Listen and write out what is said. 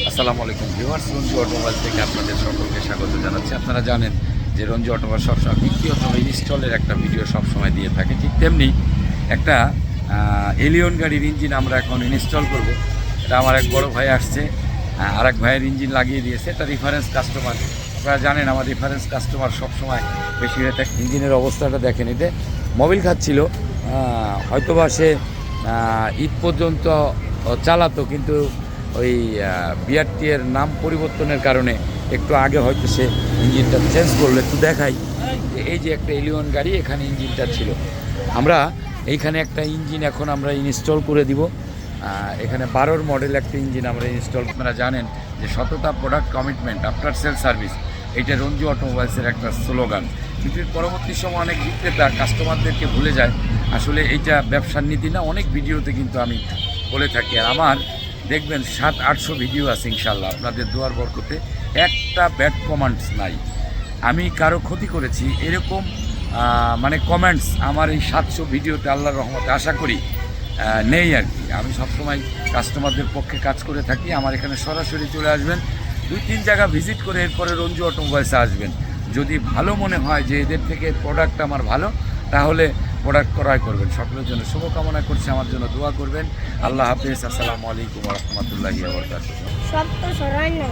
আসসালামু আলাইকুম viewers, Ranju automobile থেকে আপনাদের সকলকে স্বাগত জানাচ্ছি। আপনারা জানেন যে রঞ্জু অটোমোবাইল সবসময় বিক্রি অথবা ইনস্টলের একটা ভিডিও সবসময় দিয়ে থাকে। ঠিক তেমনি একটা এলিয়ন গাড়ির ইঞ্জিন আমরা এখন ইনস্টল করব। এটা আমার এক বড় ভাই আসছে, আর এক ভাইয়ের ইঞ্জিন লাগিয়ে দিয়েছে। এটা রেফারেন্স কাস্টমার। আপনারা জানেন আমার রেফারেন্স কাস্টমার সবসময় বেশি হয়ে থাকে। ইঞ্জিনের অবস্থাটা দেখেন, এতে মোবিল খাচ্ছিল, হয়তোবা সে ঈদ পর্যন্ত চালাতো, কিন্তু ওই বিআরটি এর নাম পরিবর্তনের কারণে একটু আগে হয়তো সে ইঞ্জিনটা চেঞ্জ করলো। একটু দেখাই যে এই যে একটা এলিয়ন গাড়ি, এখানে ইঞ্জিনটা ছিল। আমরা এইখানে একটা ইঞ্জিন এখন আমরা ইনস্টল করে দিব। এখানে 12 মডেল একটা ইঞ্জিন আমরা ইনস্টল। আপনারা জানেন যে সততা, product commitment, after sale service, এইটা রঞ্জু অটোমোবাইলসের একটা স্লোগান। কিন্তু পরবর্তী সময় অনেক বিক্রেতা কাস্টমারদেরকে ভুলে যায়। আসলে এইটা ব্যবসার নীতি না, অনেক ভিডিওতে কিন্তু আমি বলে থাকি। আর আমার দেখবেন 700-800 ভিডিও আছে ইনশাল্লাহ, আপনাদের দোয়ার বরকতে একটা ব্যাড কমেন্টস নাই। আমি কারো ক্ষতি করেছি এরকম মানে কমেন্টস আমার এই 700 ভিডিওতে আল্লাহর রহমতে আশা করি নেই আর কি। আমি সবসময় কাস্টমারদের পক্ষে কাজ করে থাকি। আমার এখানে সরাসরি চলে আসবেন, 2-3 জায়গা ভিজিট করে এরপরে রঞ্জু অটোমোবাইলসে আসবেন। যদি ভালো মনে হয় যে এদের থেকে প্রোডাক্ট আমার ভালো, তাহলে প্রোডাক্ট ক্রয় করবেন। সকলের জন্য শুভকামনা করছি, আমার জন্য দোয়া করবেন। আল্লাহ হাফেজ। আসসালামু আলাইকুম ওয়া রাহমাতুল্লাহি ওয়া বারাকাতুহু। সব তো সরাই না।